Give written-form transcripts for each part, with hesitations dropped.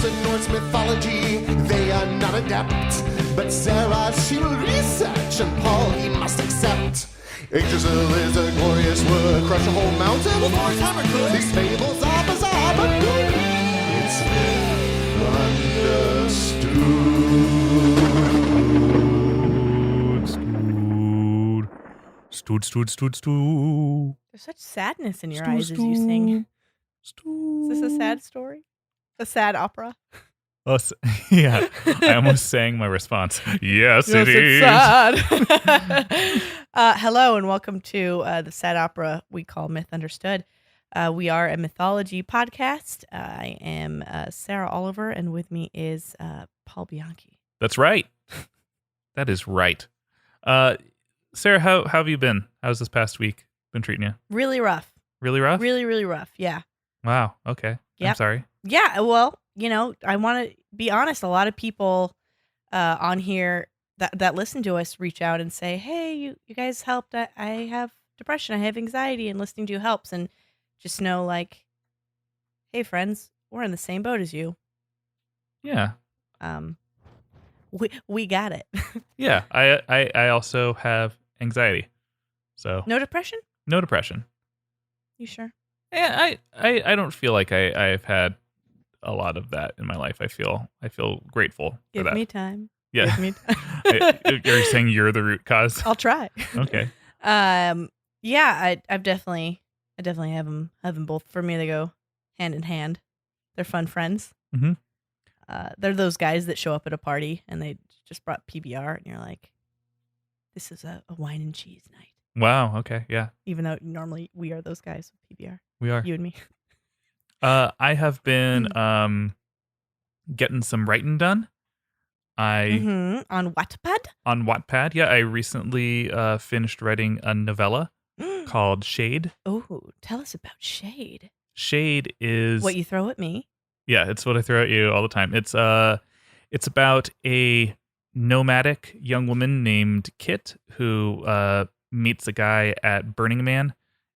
Greece and Norse mythology, they are not adept. But Sarah, she will research, and Paul, he must accept. Yggdrasil is a glorious word, crush a whole mountain. Well, Thor's hammer could. These fables are bizarre, but good. It's understood. Stood. There's such sadness in your eyes as you sing. Is this a sad story? A sad opera? Oh, yeah. I almost sang my response. Yes, it is. It's sad. Hello and welcome to the sad opera we call Myth Understood. We are a mythology podcast. I am Sarah Oliver, and with me is Paul Bianchi. That's right. That is right. Sarah, how have you been? How's this past week been treating you? Really rough. Really rough? Really, really rough. Yeah. Wow. Okay. Yep. I'm sorry. Yeah. Well, I want to be honest. A lot of people on here that listen to us reach out and say, hey, you guys helped. I have depression. I have anxiety, and listening to you helps. And just know, like, hey, friends, we're in the same boat as you. Yeah. We got it. Yeah. I also have anxiety. So No depression? no depression. You sure? Yeah, I don't feel like I've had a lot of that in my life. I feel grateful Give for that. me time. Yeah. Give me time. Are you saying you're the root cause? I'll try. Okay. Yeah, I definitely have them both. For me, they go hand in hand. They're fun friends. Mm-hmm. They're those guys that show up at a party and they just brought PBR, and you're like, this is a wine and cheese night. Wow. Okay. Yeah. Even though normally we are those guys with PBR. We are. You and me. I have been getting some writing done. On Wattpad? On Wattpad. Yeah, I recently finished writing a novella called Shade. Oh, tell us about Shade. Shade is What you throw at me. Yeah, it's what I throw at you all the time. It's about a nomadic young woman named Kit who meets a guy at Burning Man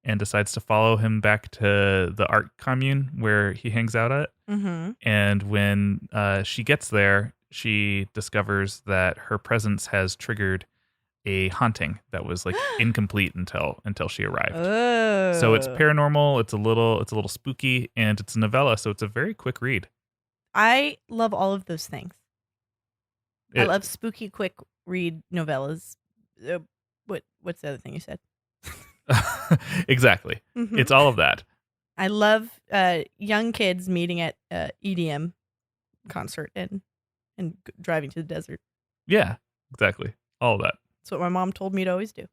and decides to follow him back to the art commune where he hangs out at. Mm-hmm. And when she gets there, she discovers that her presence has triggered a haunting that was like incomplete until she arrived. Oh. So it's paranormal, it's a little spooky, and it's a novella, so it's a very quick read. I love all of those things. I love spooky, quick read novellas. What's the other thing you said? Exactly. Mm-hmm. It's all of that. I love young kids meeting at EDM concert and driving to the desert. Yeah, exactly. All of that. That's what my mom told me to always do.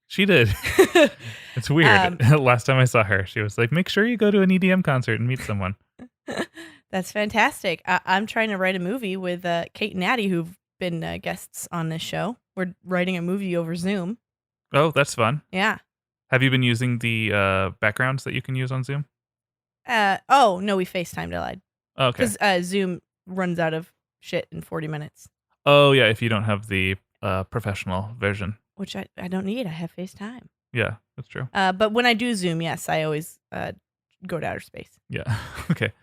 She did. It's weird. Last time I saw her, she was like, make sure you go to an EDM concert and meet someone. That's fantastic. I'm trying to write a movie with Kate and Addie, who've been guests on this show. We're writing a movie over Zoom. Oh, that's fun. Yeah. Have you been using the backgrounds that you can use on Zoom? Oh, no, we FaceTimed, I lied. Oh, okay. Because Zoom runs out of shit in 40 minutes. Oh, yeah, if you don't have the professional version. Which I don't need. I have FaceTime. Yeah, that's true. But when I do Zoom, yes, I always go to outer space. Yeah, okay.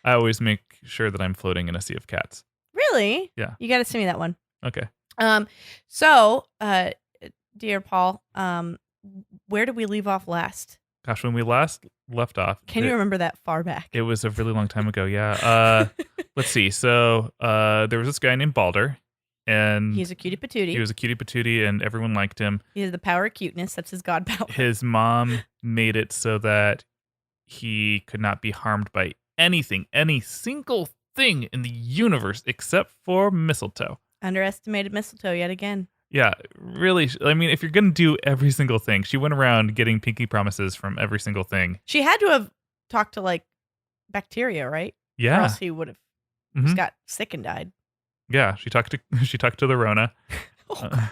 I always make sure that I'm floating in a sea of cats. Really? Yeah. You got to send me that one. Okay. So, dear Paul, where did we leave off last? Gosh, when we last left off. Can you remember that far back? It was a really long time ago, yeah. Let's see. So there was this guy named Balder, and He's a cutie patootie. he was a cutie patootie, and everyone liked him. He has the power of cuteness. That's his god power. His mom made it so that he could not be harmed by anything, any single thing in the universe except for mistletoe. Underestimated mistletoe yet again. Yeah, really. I mean, if you're going to do every single thing, she went around getting pinky promises from every single thing. She had to have talked to, like, bacteria, right? Yeah. Or else he would have just got sick and died. Yeah, she talked to the Rona. Oh, God.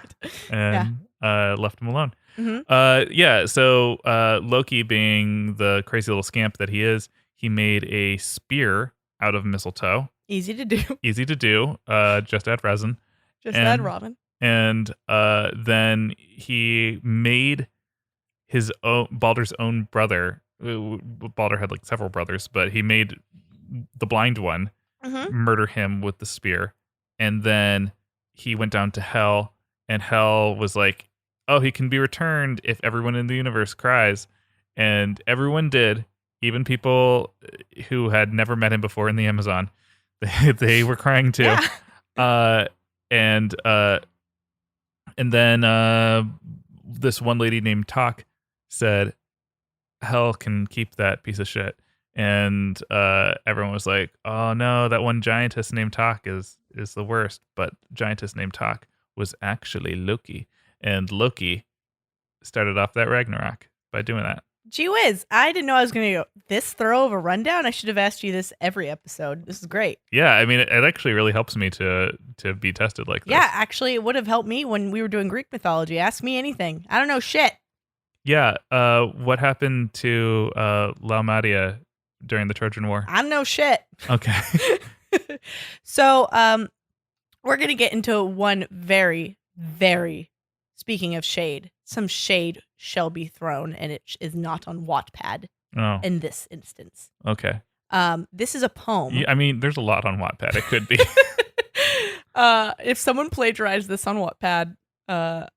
And left him alone. Mm-hmm. So Loki, being the crazy little scamp that he is, he made a spear out of mistletoe. Easy to do. Easy to do. Just add resin. Add Robin. And then he made his own, Balder's own brother. Balder had like several brothers, but he made the blind one murder him with the spear. And then he went down to hell, and hell was like, oh, he can be returned if everyone in the universe cries. And everyone did, even people who had never met him before in the Amazon. They were crying too. Yeah. And then this one lady named Talk said, hell can keep that piece of shit. And everyone was like, oh no, that one giantess named Talk is the worst. But giantess named Talk was actually Loki. And Loki started off that Ragnarok by doing that. Gee whiz, I didn't know I was going to go this thorough of a rundown. I should have asked you this every episode. This is great. Yeah, I mean, it actually really helps me to be tested like this. Yeah, actually, it would have helped me when we were doing Greek mythology. Ask me anything. I don't know shit. Yeah, what happened to Laomatia during the Trojan War? I don't know shit. Okay. So, we're going to get into one very, very, speaking of shade, some shade shall be thrown, and it is not on Wattpad Oh, in this instance. okay. This is a poem. Yeah, I mean, there's a lot on Wattpad. It could be. If someone plagiarized this on Wattpad, I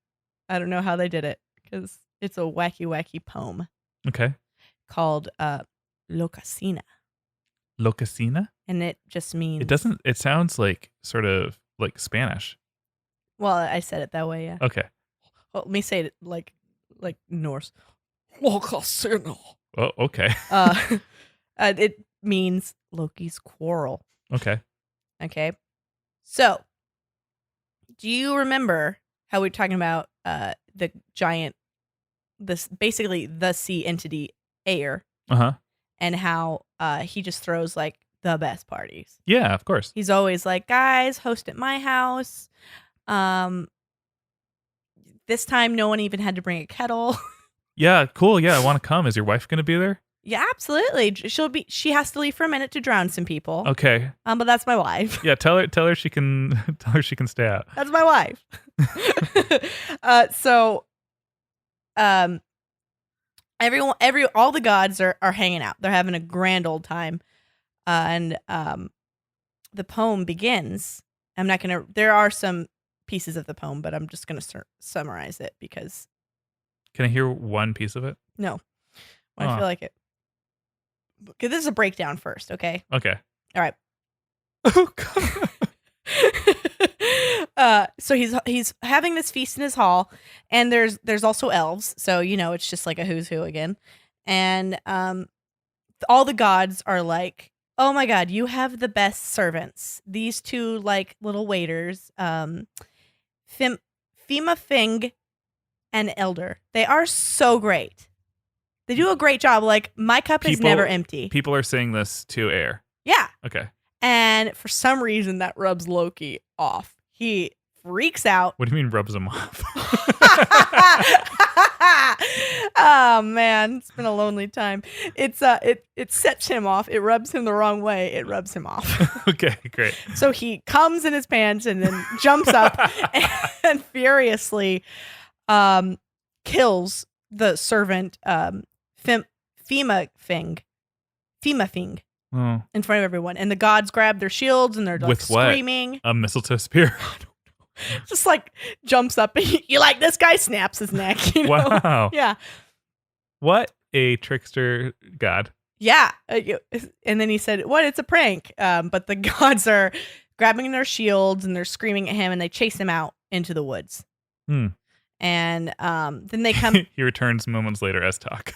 don't know how they did it, because it's a wacky, wacky poem Okay. called Lokasenna. Lokasenna? And it just means... It sounds like sort of like Spanish. Well, I said it that way, yeah. Okay. Well, let me say it like Norse. Lokasenna. Oh, okay. It means Loki's quarrel. Okay. Okay. So, do you remember how we were talking about the giant, basically the sea entity Aer, Uh-huh. and how he just throws like the best parties? Yeah, of course. He's always like, guys, host at my house. This time, no one even had to bring a kettle. Yeah, cool. Yeah, I want to come. Is your wife going to be there? Yeah, absolutely. She has to leave for a minute to drown some people. Okay. But that's my wife. Yeah, tell her she can stay out. That's my wife. So, all the gods are hanging out. They're having a grand old time. And the poem begins. There are some pieces of the poem, but I'm just going to summarize it because. Can I hear one piece of it? No. I feel like it. Okay, this is a breakdown first, okay? Okay. All right. Oh, God. So he's having this feast in his hall, and there's also elves, so it's just like a who's who again, and all the gods are like, oh my god, you have the best servants. These two like little waiters, Fima Fing and Elder. They are so great. They do a great job. Like, my cup is never empty. People are saying this to Aer. Yeah. Okay. And for some reason, that rubs Loki off. He freaks out. What do you mean rubs him off? Oh man, it's been a lonely time. It sets him off. It rubs him the wrong way. It rubs him off. Okay, great. So he comes in his pants and then jumps up and furiously kills the servant Fima Fing Oh. in front of everyone. And the gods grab their shields and they're like With what? screaming. A mistletoe spear? Just like jumps up and you like, this guy snaps his neck. You know? Wow. Yeah. What a trickster god. Yeah. And then he said, what? It's a prank. But the gods are grabbing their shields and they're screaming at him and they chase him out into the woods. Hmm. And then they come. He returns moments later as Talk.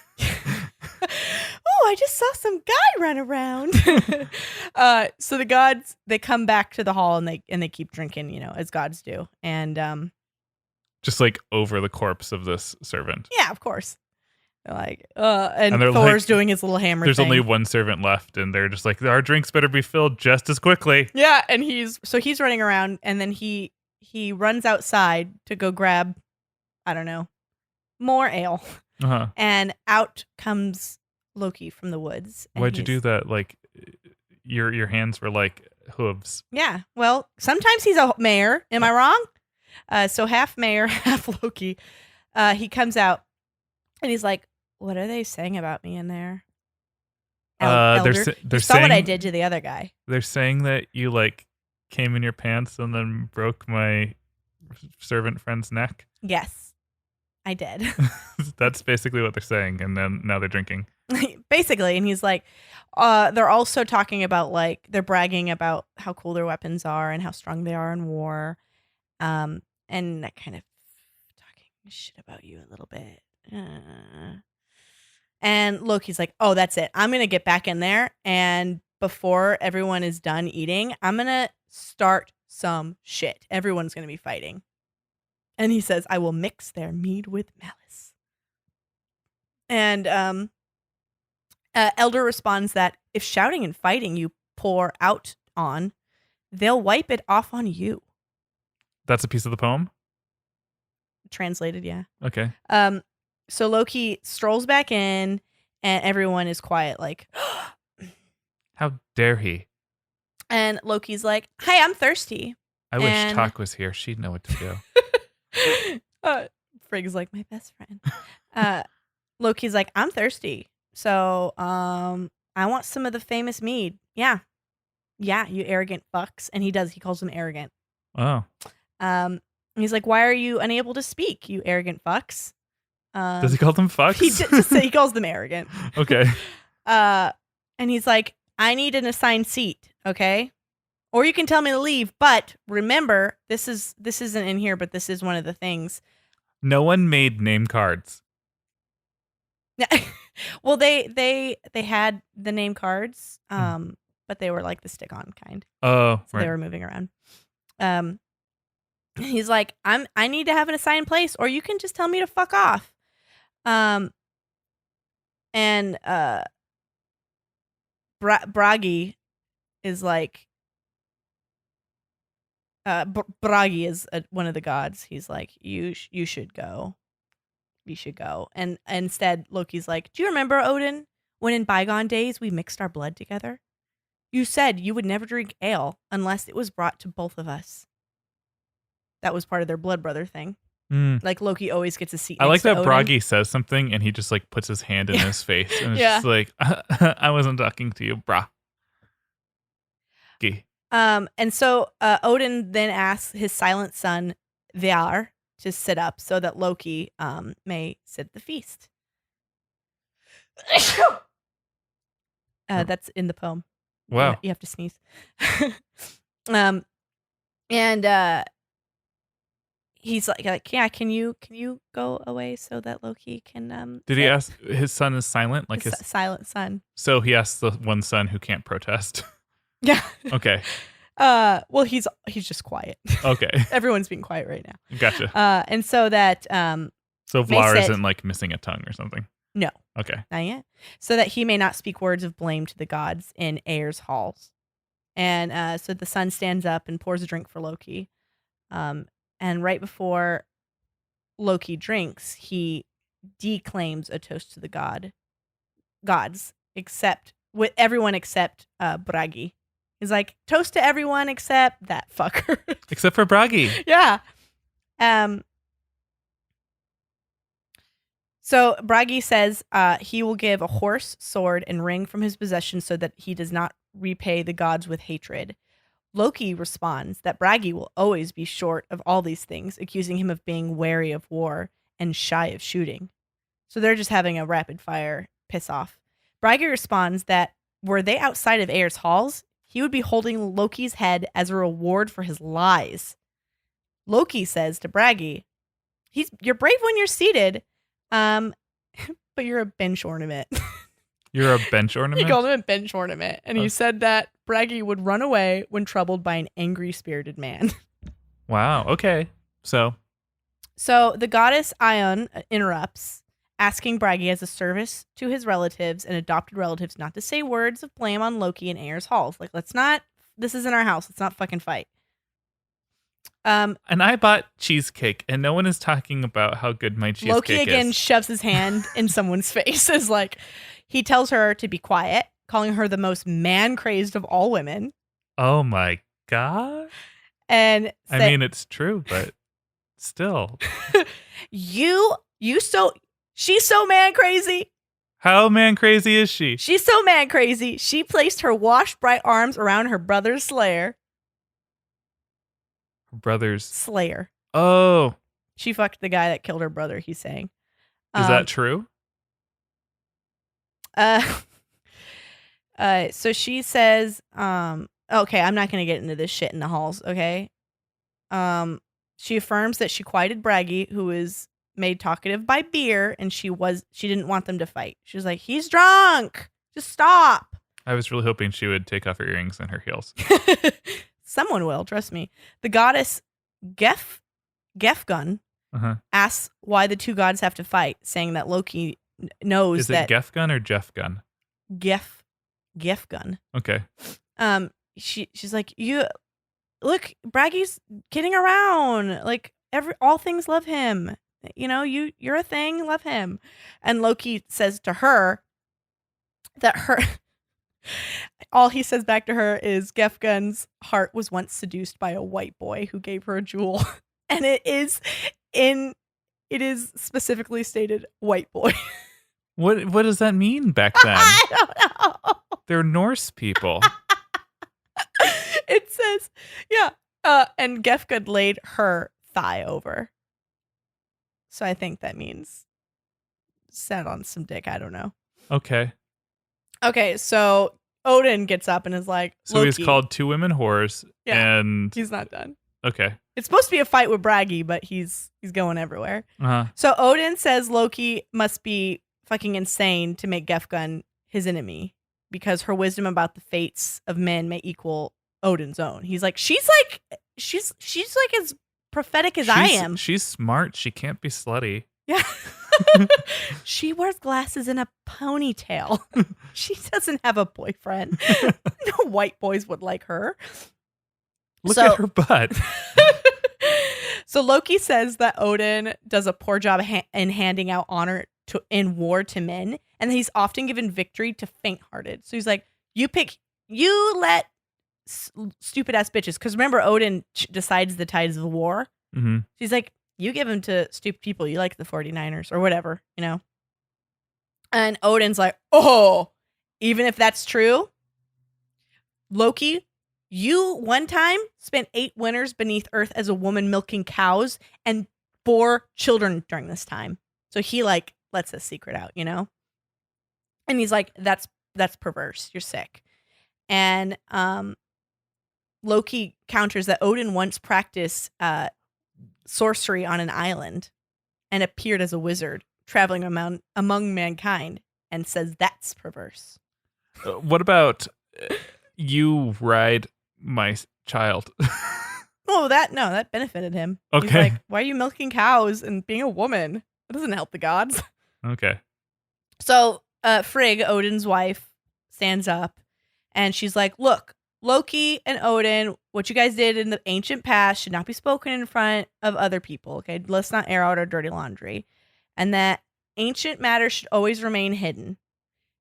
Oh, I just saw some guy run around. So the gods, they come back to the hall and they keep drinking, as gods do. And just like over the corpse of this servant. yeah, of course. They're like, and they're Thor's like, doing his little hammer There's thing. only one servant left, and they're just like, our drinks better be filled just as quickly. Yeah, and he's running around, and then he runs outside to go grab, I don't know, more ale. Uh-huh. And out comes Loki from the woods. Why'd you do that? Like, your hands were like hooves. Yeah, well, sometimes he's a mayor. Am I wrong? So half mayor, half Loki. He comes out, and he's like, what are they saying about me in there? Elder. They're You saw what I saying- did to the other guy. They're saying that you like came in your pants and then broke my servant friend's neck. Yes, I did. That's basically what they're saying, and then now they're drinking. Basically, and he's like, they're also talking about like they're bragging about how cool their weapons are and how strong they are in war, and that kind of talking shit about you a little bit. And Loki's like, oh, that's it. I'm gonna get back in there, and before everyone is done eating, I'm gonna start some shit. Everyone's gonna be fighting, and he says, I will mix their mead with malice. And Elder responds that if shouting and fighting you pour out on, they'll wipe it off on you. That's a piece of the poem? Translated, yeah. Okay. So Loki strolls back in, and everyone is quiet, like, How dare he? and Loki's like, hi, I'm thirsty. I wish And- Talk was here. She'd know what to do. Frigg's like my best friend. Loki's like, I'm thirsty. So, I want some of the famous mead. Yeah, you arrogant fucks. And he calls them arrogant. Oh. He's like, why are you unable to speak, you arrogant fucks? Does he call them fucks? He calls them arrogant. Okay. And he's like, I need an assigned seat, okay? Or you can tell me to leave, but remember, this isn't in here, but this is one of the things. No one made name cards. Well, they had the name cards, but they were like the stick-on kind. Oh, So they were moving around. He's like, I need to have an assigned place, or you can just tell me to fuck off. And Bragi is like, Bragi is one of the gods. He's like, you should go. You should go. And instead, Loki's like, do you remember, Odin, when in bygone days we mixed our blood together? You said you would never drink ale unless it was brought to both of us. That was part of their blood brother thing. Mm. Like Loki always gets a seat. I like next to that Odin. Bragi says something and he just like puts his hand in his face and it's Yeah. just like, I wasn't talking to you, brah. And so Odin then asks his silent son Vyar to sit up so that Loki may sit at the feast. That's in the poem. Wow. You have to sneeze. And he's like, yeah, can you go away so that Loki can Did he sit?" ask his son is silent? Like his his silent son. so he asked the one son who can't protest. Yeah. Okay. Well, he's just quiet. Okay. Everyone's being quiet right now. Gotcha. And so that So may Vlar sit- isn't like missing a tongue or something. No. Okay. Not yet. So that he may not speak words of blame to the gods in Aer's halls. And so the son stands up and pours a drink for Loki. And right before Loki drinks, he declaims a toast to the gods, except with everyone except Bragi. He's like, toast to everyone except that fucker. Except for Bragi. Yeah. So Bragi says he will give a horse, sword, and ring from his possession so that he does not repay the gods with hatred. Loki responds that Bragi will always be short of all these things, accusing him of being wary of war and shy of shooting. So they're just having a rapid fire piss off. Bragi responds that were they outside of Aer's halls, he would be holding Loki's head as a reward for his lies. Loki says to Bragi, you're brave when you're seated, but you're a bench ornament. You're a bench ornament? He called him a bench ornament. And he said that Bragi would run away when troubled by an angry spirited man. Wow. Okay. So the goddess Ion interrupts, asking Bragi as a service to his relatives and adopted relatives not to say words of blame on Loki in Aer's halls. Like, this isn't our house. Let's not fucking fight. and I bought cheesecake and no one is talking about how good my cheesecake Loki again is. shoves his hand in someone's face. Is like, he tells her to be quiet, calling her the most man-crazed of all women. Oh my God. And I mean, it's true, but still. she's so man crazy. How man crazy is she? She's so man crazy, she placed her washed bright arms around her brother's slayer. Brothers. Slayer. Oh. She fucked the guy that killed her brother, he's saying. Is that true? So she says, okay, I'm not going to get into this shit in the halls, okay? She affirms that she quieted Braggy, who was made talkative by beer, and she didn't want them to fight. She was like, he's drunk. Just stop. I was really hoping she would take off her earrings and her heels. Someone will, trust me. The goddess Gefgun asks why the two gods have to fight, saying that Loki knows that... Is it Gefgun or Jeff Gun? Gefgun. Okay. She's like, you look, Braggy's kidding around. Like all things love him. You know, you're a thing, love him. And Loki says to her that all he says back to her is Gefgun's heart was once seduced by a white boy who gave her a jewel. And it is specifically stated white boy. What does that mean back then? I don't know. They're Norse people. It says, yeah. And Gefgun laid her thigh over. So I think that means sat on some dick. I don't know. Okay. Okay, so Odin gets up and is like, So he's Loki. called two women whores, and He's not done. okay. It's supposed to be a fight with Braggy, but he's going everywhere. Uh-huh. So Odin says Loki must be fucking insane to make Gefgun his enemy because her wisdom about the fates of men may equal Odin's own. He's like, she's like as prophetic as I am. She's smart. She can't be slutty. Yeah. She wears glasses and a ponytail. She doesn't have a boyfriend. No white boys would like her. Look at her butt. So Loki says that Odin does a poor job in handing out honor in war to men, and he's often given victory to faint-hearted. So he's like, you let stupid ass bitches, because remember Odin decides the tides of the war. Mm-hmm. She's like, you give them to stupid people, you like the 49ers or whatever, you know. And Odin's like, oh, even if that's true, Loki, you one time spent 8 winters beneath earth as a woman milking cows and bore children during this time. So he like lets a secret out, you know? And he's like, that's perverse. You're sick. And Loki counters that Odin once practiced sorcery on an island and appeared as a wizard traveling among mankind, and says that's perverse. What about you ride my child? Oh, that benefited him. Okay. He's like, why are you milking cows and being a woman? That doesn't help the gods. Okay. So Frigg, Odin's wife, stands up and she's like, look, Loki and Odin, what you guys did in the ancient past should not be spoken in front of other people. Okay, let's not air out our dirty laundry. And that ancient matters should always remain hidden.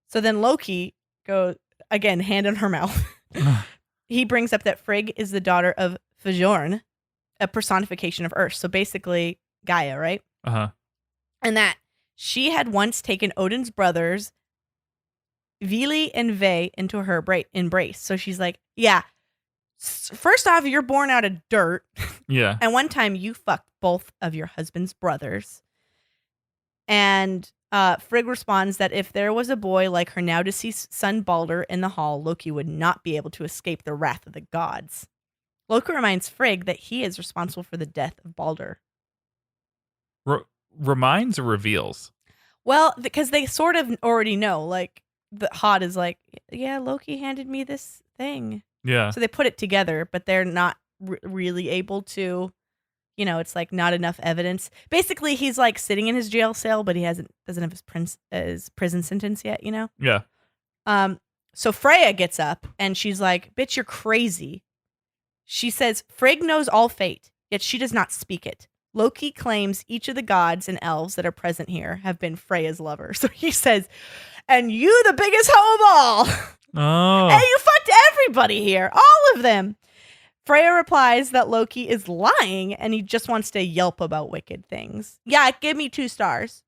So then Loki goes, again, hand in her mouth. He brings up that Frigg is the daughter of Fjorn, a personification of Earth. So basically Gaia, right? Uh-huh. And that she had once taken Odin's brothers, Vili and Ve, into her embrace. So she's like, yeah, first off, you're born out of dirt. Yeah. And one time you fucked both of your husband's brothers. And Frigg responds that if there was a boy like her now deceased son Balder in the hall, Loki would not be able to escape the wrath of the gods. Loki reminds Frigg that he is responsible for the death of Balder. Reminds or reveals? Well, because they sort of already know. Like, the Hod is like, yeah, Loki handed me this thing. Yeah. So they put it together, but they're not really able to, you know, it's like not enough evidence. Basically, he's like sitting in his jail cell, but he doesn't have his prison sentence yet, you know? Yeah. So Freya gets up and she's like, bitch, you're crazy. She says, Frigg knows all fate, yet she does not speak it. Loki claims each of the gods and elves that are present here have been Freya's lover. So he says, and you the biggest hoe of all. Oh. And you fucked everybody here. All of them. Freya replies that Loki is lying and he just wants to yelp about wicked things. Yeah, give me 2 stars.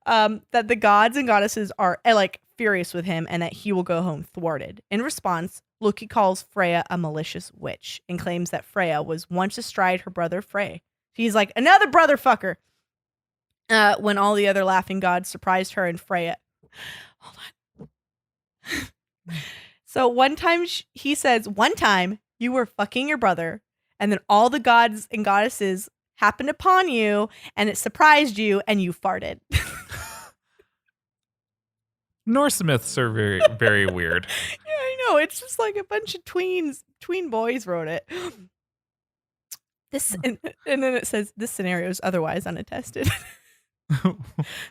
that the gods and goddesses are like furious with him and that he will go home thwarted. In response, Loki calls Freya a malicious witch and claims that Freya was once astride her brother Frey. He's like, another brother fucker. When all the other laughing gods surprised her and Freya. Hold on. So one time he says, one time you were fucking your brother and then all the gods and goddesses happened upon you and it surprised you and you farted. Norse myths are very, very weird. Yeah, I know. It's just like a bunch of tween boys wrote it. And then it says this scenario is otherwise unattested.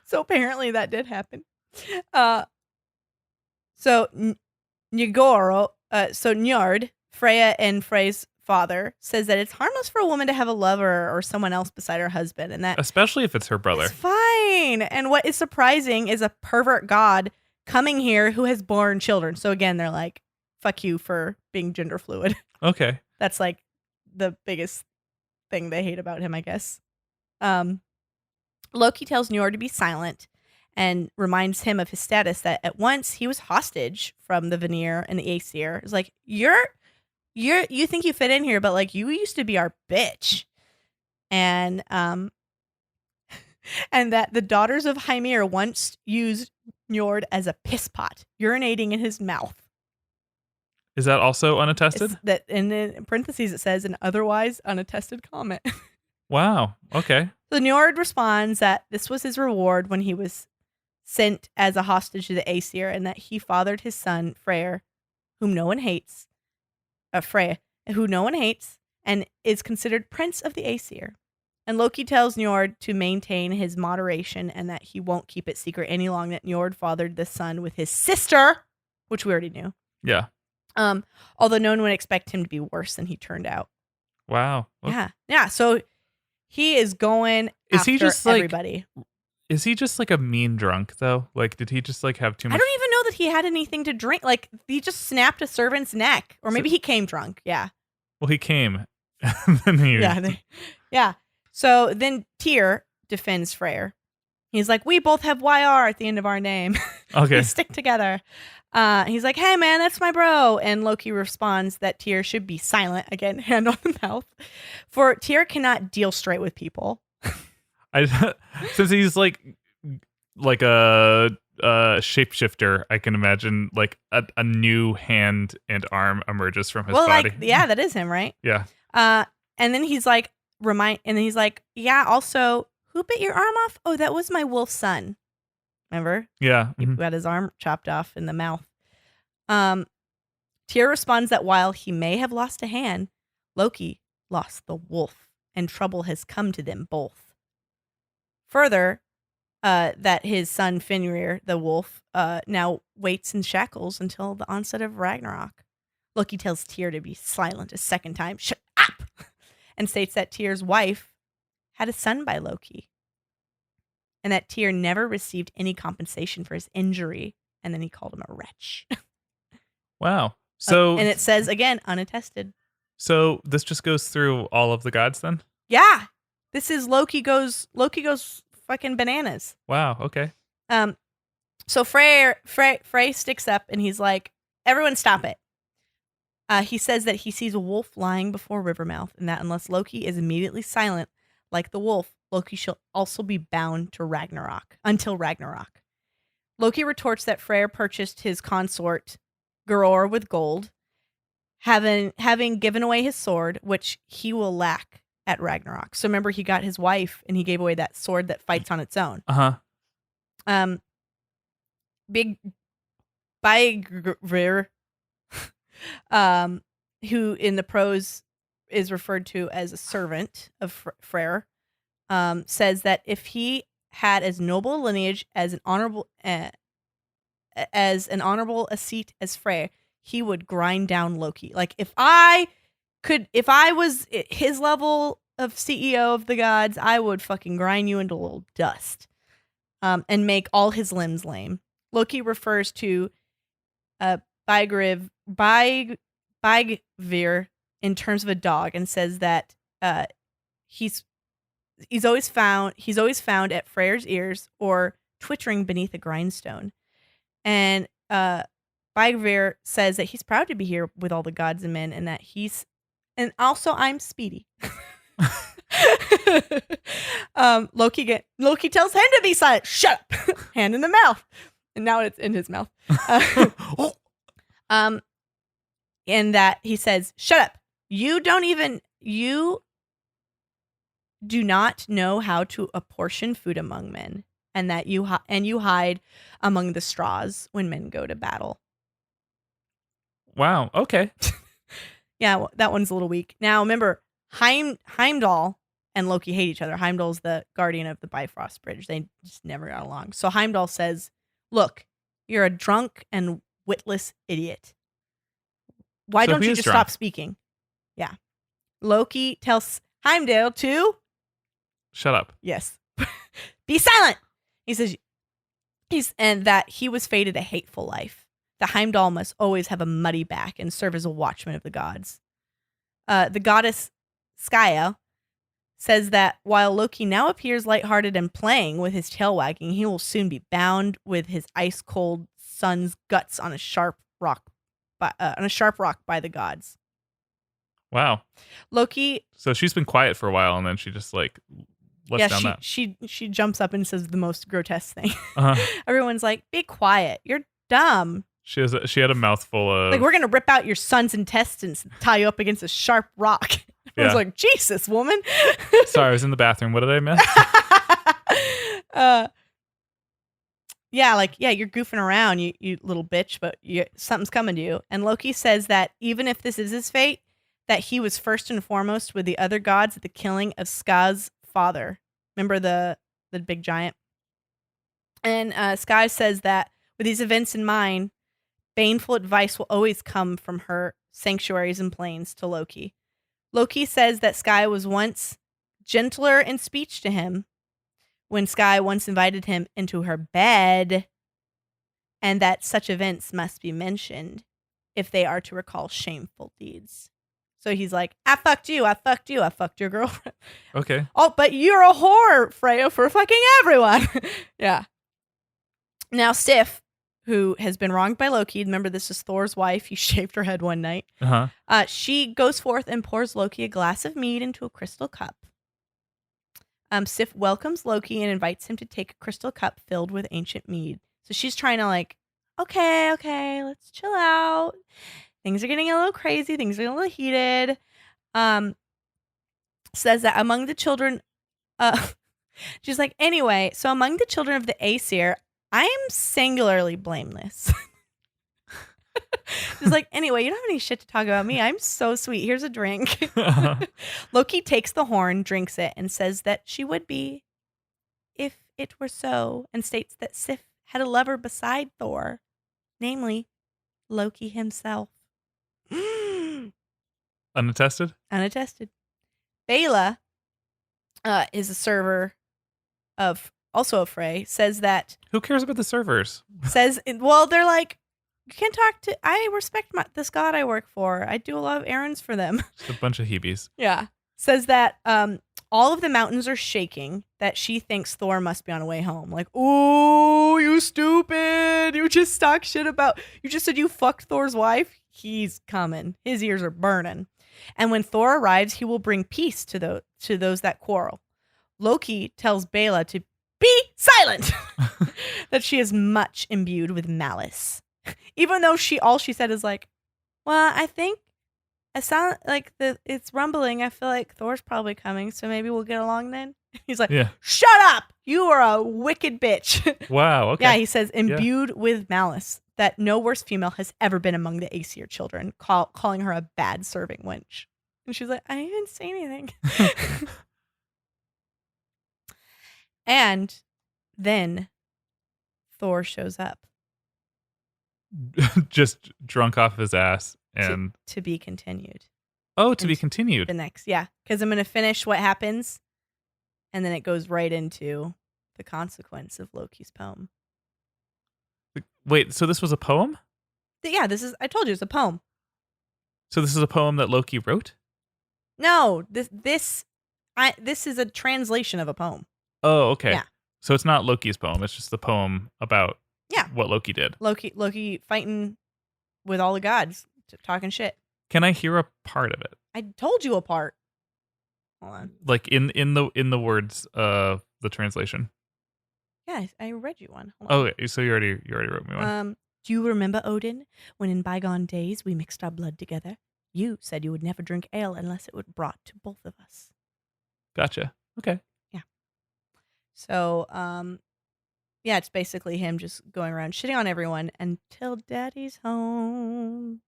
So apparently that did happen. So Njord, Freya and Frey's father, says that it's harmless for a woman to have a lover or someone else beside her husband, and that especially if it's her brother. It's fine. And what is surprising is a pervert god coming here who has born children. So again, they're like, fuck you for being gender fluid. Okay. That's like the biggest thing they hate about him, I guess. Loki tells Njord to be silent and reminds him of his status that at once he was hostage from the Vanir and the Aesir. It's like, you think you fit in here, but like you used to be our bitch. And and that the daughters of Hymir once used Njord as a piss pot, urinating in his mouth. Is that also unattested? That in parentheses it says an otherwise unattested comment. Wow. Okay. So Njord responds that this was his reward when he was sent as a hostage to the Aesir, and that he fathered his son Freyr, whom no one hates, Freya, who no one hates, and is considered prince of the Aesir. And Loki tells Njord to maintain his moderation and that he won't keep it secret any longer that Njord fathered the son with his sister, which we already knew. Yeah. Although no one would expect him to be worse than he turned out. Wow. Okay. Yeah. So he is going after everybody. Is he just like a mean drunk though? Like, did he just like have too much? I don't even know that he had anything to drink. Like, he just snapped a servant's neck, or maybe he came drunk. Yeah. Well, he came. And then he... Yeah. So then Tyr defends Freyr. He's like, we both have YR at the end of our name. Okay. We stick together. He's like, hey, man, that's my bro. And Loki responds that Tyr should be silent. Again, hand on the mouth. For Tyr cannot deal straight with people. Since he's like a shapeshifter, I can imagine like a new hand and arm emerges from his body. Yeah, that is him, right? Yeah. And then he's like, yeah, also, who bit your arm off? Oh, that was my wolf son. Remember? Yeah. He got his arm chopped off in the mouth. Tyr responds that while he may have lost a hand, Loki lost the wolf, and trouble has come to them both. Further, that his son Fenrir, the wolf, now waits in shackles until the onset of Ragnarok. Loki tells Tyr to be silent a second time, shut up, and states that Tyr's wife had a son by Loki, and that Tyr never received any compensation for his injury, and then he called him a wretch. Wow. So and it says again, unattested. So this just goes through all of the gods then? Yeah. This is Loki goes fucking bananas. Wow, okay. So Frey sticks up and he's like, everyone stop it. He says that he sees a wolf lying before Rivermouth, and that unless Loki is immediately silent like the wolf, Loki shall also be bound to Ragnarok until Ragnarok. Loki retorts that Freyr purchased his consort Garor with gold, having given away his sword, which he will lack at Ragnarok. So remember, he got his wife and he gave away that sword that fights on its own. Big Bygrir, who in the prose is referred to as a servant of Freyr, says that if he had as noble a lineage as an honorable a seat as Frey, he would grind down Loki. Like if I was his level of CEO of the gods, I would fucking grind you into a little dust, and make all his limbs lame. Loki refers to Bygvir in terms of a dog and says that he's always found at Freyr's ears or twittering beneath a grindstone. And Bygvir says that he's proud to be here with all the gods and men, and that and also I'm speedy. Loki tells him to be silent. Shut up. Hand in the mouth. And now it's in his mouth. And that he says, shut up. You do not know how to apportion food among men, and that you hide among the straws when men go to battle. Wow. Okay. Yeah, well, that one's a little weak. Now, remember, Heimdall and Loki hate each other. Heimdall's the guardian of the Bifrost Bridge. They just never got along. So Heimdall says, look, you're a drunk and witless idiot. Why don't you just stop speaking? Yeah. Loki tells Heimdall to... Shut up. Yes. Be silent. He says, and that he was fated a hateful life. The Heimdall must always have a muddy back and serve as a watchman of the gods. The goddess Skaya says that while Loki now appears lighthearted and playing with his tail wagging, he will soon be bound with his ice-cold son's guts on a sharp rock by the gods. Wow. Loki. So she's been quiet for a while, and then she just lets down that. She jumps up and says the most grotesque thing. Uh-huh. Everyone's like, "Be quiet! You're dumb." She had a mouthful of like, we're gonna rip out your son's intestines and tie you up against a sharp rock. I was like, Jesus, woman. Sorry, I was in the bathroom. What did I miss? You're goofing around, you little bitch, but something's coming to you. And Loki says that even if this is his fate, that he was first and foremost with the other gods at the killing of Ska's father. Remember the big giant? And Sky says that with these events in mind, baneful advice will always come from her sanctuaries and plains to Loki. Loki says that Sky was once gentler in speech to him when Sky once invited him into her bed, and that such events must be mentioned if they are to recall shameful deeds. So he's like, I fucked you, I fucked your girlfriend. Okay. Oh, but you're a whore, Freya, for fucking everyone. Yeah. Now Sif, who has been wronged by Loki, remember this is Thor's wife, he shaved her head one night. Uh-huh. She goes forth and pours Loki a glass of mead into a crystal cup. Sif welcomes Loki and invites him to take a crystal cup filled with ancient mead. So she's trying to okay, let's chill out. Things are getting a little crazy. Things are a little heated. Says that among the children, she's like, anyway, so among the children of the Aesir, I am singularly blameless. She's like, anyway, you don't have any shit to talk about me. I'm so sweet. Here's a drink. Loki takes the horn, drinks it, and says that she would be if it were so, and states that Sif had a lover beside Thor, namely Loki himself. Unattested? Unattested. Bela is a server of Frey, says that... Who cares about the servers? They're like, you can't talk to... I respect this god I work for. I do a lot of errands for them. Just a bunch of Hebes. Yeah. Says that all of the mountains are shaking, that she thinks Thor must be on a way home. Like, oh, you stupid. You just talk shit about... You just said you fucked Thor's wife. He's coming. His ears are burning. And when Thor arrives, he will bring peace to those that quarrel. Loki tells Bela to be silent, that she is much imbued with malice. Even though all she said is like, well, I think I sound like it's rumbling. I feel like Thor's probably coming, so maybe we'll get along then. He's like, shut up! You are a wicked bitch. Wow, okay. Yeah, he says, imbued with malice, that no worse female has ever been among the Aesir children, calling her a bad serving wench. And she's like, I didn't say anything. And then Thor shows up. Just drunk off his ass and to be continued. Oh, to be continued. The next, yeah, because I'm going to finish what happens, and then it goes right into the consequence of Loki's poem. Wait, so this was a poem? Yeah, I told you, it's a poem. So this is a poem that Loki wrote? No, this is a translation of a poem. Oh, okay. Yeah. So it's not Loki's poem. It's just the poem about Yeah. what Loki did. Loki fighting with all the gods, talking shit. Can I hear a part of it? I told you a part. Hold on. Like in the words of the translation. Yeah, I read you one. Hold on. Oh, so you already wrote me one. Do you remember, Odin, when in bygone days we mixed our blood together? You said you would never drink ale unless it was brought to both of us. Gotcha. Okay. So, yeah, it's basically him just going around shitting on everyone until Daddy's home.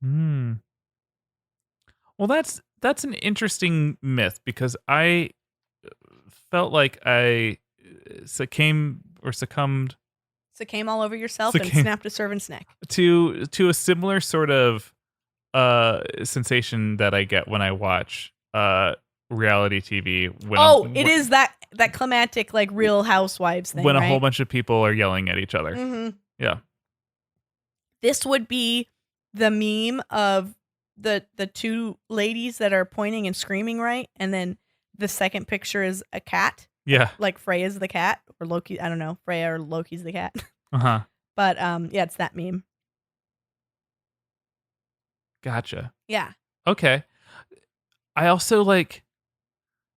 Well, that's an interesting myth because I felt like I succumbed So came all over yourself and snapped a servant's neck. to a similar sort of sensation that I get when I watch reality TV. It is that climactic, like, Real Housewives thing, when right? a whole bunch of people are yelling at each other. Mm-hmm. Yeah. This would be the meme of the two ladies that are pointing and screaming, right? And then the second picture is a cat. Yeah. Like Freya's the cat, or Loki. I don't know. Freya or Loki's the cat. Uh-huh. But yeah, it's that meme. Gotcha. Yeah. Okay. I also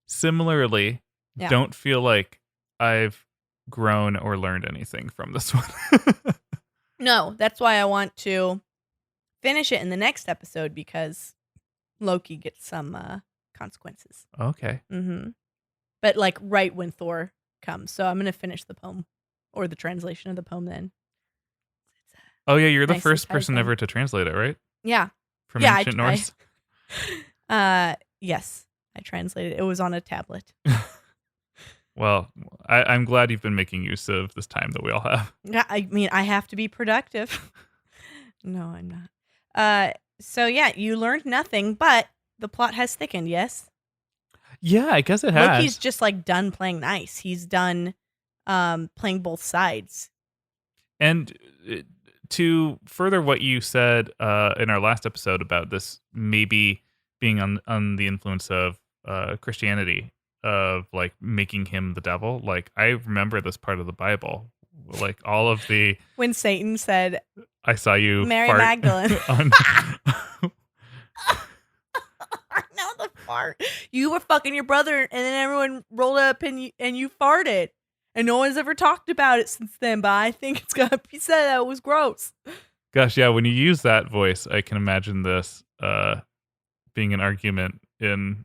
similarly don't feel like I've grown or learned anything from this one. No, that's why I want to finish it in the next episode, because Loki gets some consequences. Okay. Mm-hmm. But like right when Thor comes. So I'm going to finish the poem, or the translation of the poem then. Oh yeah, you're the Nicely first typed person in. ever to translate it, right? Yeah. From Yeah, ancient Norse? Yes, I translated it. It was on a tablet. Well, I'm glad you've been making use of this time that we all have. Yeah, I mean, I have to be productive. No, I'm not. So yeah, you learned nothing, but the plot has thickened, yes? Yeah, I guess it has. Loki's just like done playing nice. He's done playing both sides. And to further what you said in our last episode about this maybe being on the influence of Christianity, of like making him the devil, like I remember this part of the Bible, like all of the When Satan said, I saw you Mary fart Magdalene. on- No, the fart. You were fucking your brother, and then everyone rolled up and you farted. And no one's ever talked about it since then, but I think it's got to be said that it was gross. Gosh, yeah, when you use that voice, I can imagine this being an argument in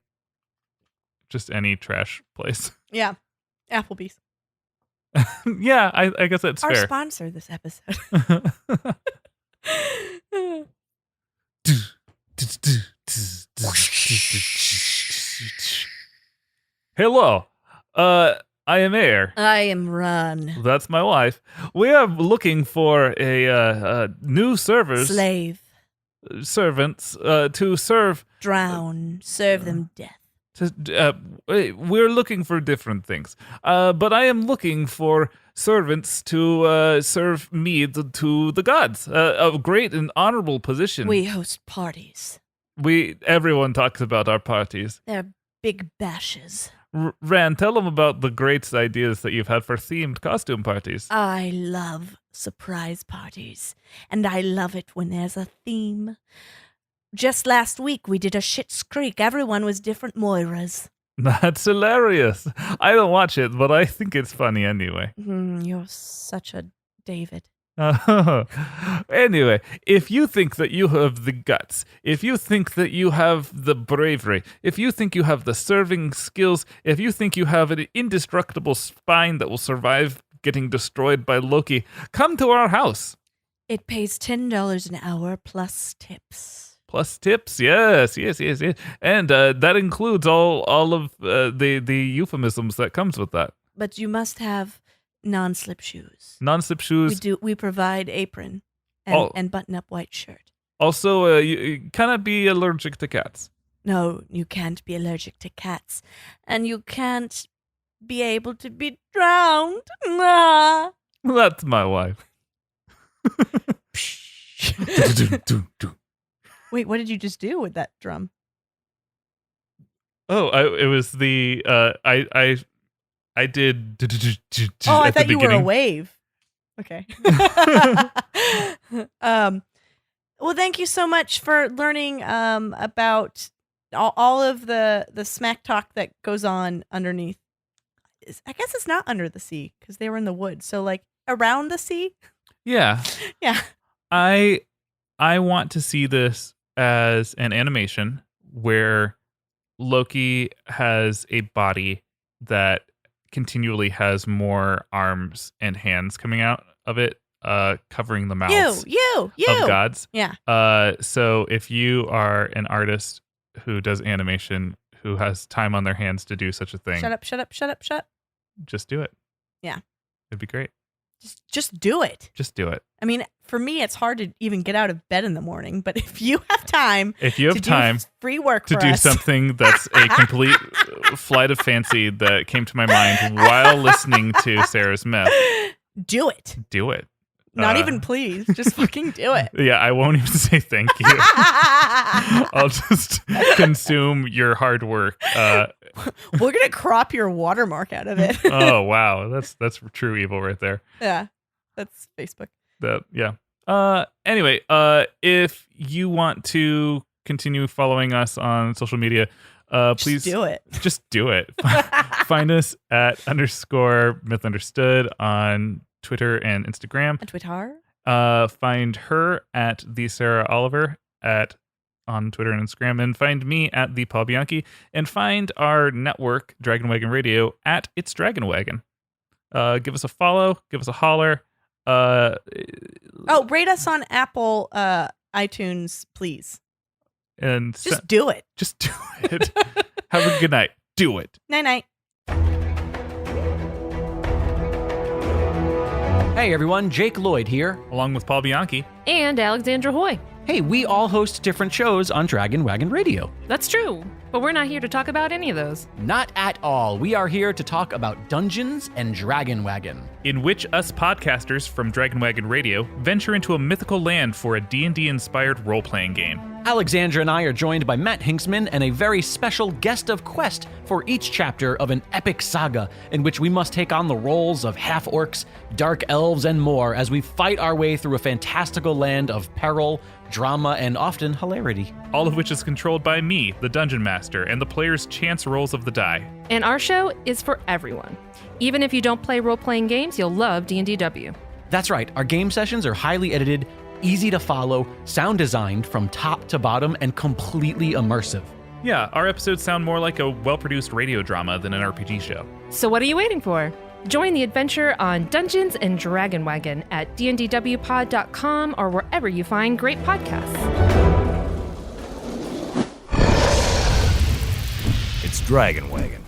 just any trash place. Yeah. Applebee's. Yeah, I guess that's Our fair. sponsor this episode. Hello, I am Air. I am Run. That's my wife. We are looking for a new servants to serve. Drown. Serve them death. We're looking for different things, but I am looking for servants to serve mead to the gods. A great and honorable position. We host parties. Everyone talks about our parties. They're big bashes. Rand, tell them about the great ideas that you've had for themed costume parties. I love surprise parties, and I love it when there's a theme. Just last week, we did a Schitt's Creek. Everyone was different Moiras. That's hilarious. I don't watch it, but I think it's funny anyway. You're such a David. Anyway, if you think that you have the guts, if you think that you have the bravery, if you think you have the serving skills, if you think you have an indestructible spine that will survive getting destroyed by Loki, come to our house. It pays $10 an hour plus tips. Plus tips, yes. And that includes all of the euphemisms that comes with that. But you must have non-slip shoes. Non-slip shoes. We provide apron and button-up white shirt. Also, you cannot be allergic to cats. No, you can't be allergic to cats. And you can't be able to be drowned. Ah. That's my wife. Wait, what did you just do with that drum? Oh, it was the I I did. Oh, I at the thought you were a beginning. wave. Okay. Well, thank you so much for learning about all of the smack talk that goes on underneath. I guess it's not under the sea because they were in the woods. So like around the sea. Yeah. Yeah. I want to see this as an animation where Loki has a body that continually has more arms and hands coming out of it, covering the mouths You. of gods. Yeah. So if you are an artist who does animation, who has time on their hands to do such a thing, Shut up. just do it. Yeah. It'd be great. Just do it. Just do it. I mean, for me, it's hard to even get out of bed in the morning. But if you have time, If you have to time do free work to for do us, something that's a complete flight of fancy that came to my mind while listening to Sarah's myth, do it. do it. Not even please, just fucking do it. Yeah, I won't even say thank you. I'll just consume your hard work. We're gonna crop your watermark out of it. Oh wow, that's true evil right there. Yeah, that's Facebook. Yeah. Anyway, if you want to continue following us on social media, please Just do it. Just do it. Find us at _mythunderstood on Twitter and Instagram. On Twitter. Find her at the Sarah Oliver on Twitter and Instagram, and find me at the Paul Bianchi, and find our network Dragon Wagon Radio at It's Dragon Wagon. Give us a follow, give us a holler. Rate us on Apple iTunes, please. And Just do it. Just do it. Have a good night. Do it. Night. Hey everyone, Jake Lloyd here. Along with Paul Bianchi. And Alexandra Hoy. Hey, we all host different shows on Dragon Wagon Radio. That's true, but we're not here to talk about any of those. Not at all. We are here to talk about Dungeons and Dragon Wagon. In which us podcasters from Dragon Wagon Radio venture into a mythical land for a D&D inspired role-playing game. Alexandra and I are joined by Matt Hinksman and a very special guest of quest for each chapter of an epic saga in which we must take on the roles of half-orcs, dark elves, and more as we fight our way through a fantastical land of peril, drama, and often hilarity. All of which is controlled by me, the Dungeon Master, and the players' chance rolls of the die. And our show is for everyone. Even if you don't play role-playing games, you'll love D&DW. That's right, our game sessions are highly edited, easy to follow, sound designed from top to bottom, and completely immersive. Yeah, our episodes sound more like a well-produced radio drama than an RPG show. So what are you waiting for? Join the adventure on Dungeons and Dragon Wagon at dndwpod.com or wherever you find great podcasts. It's Dragon Wagon.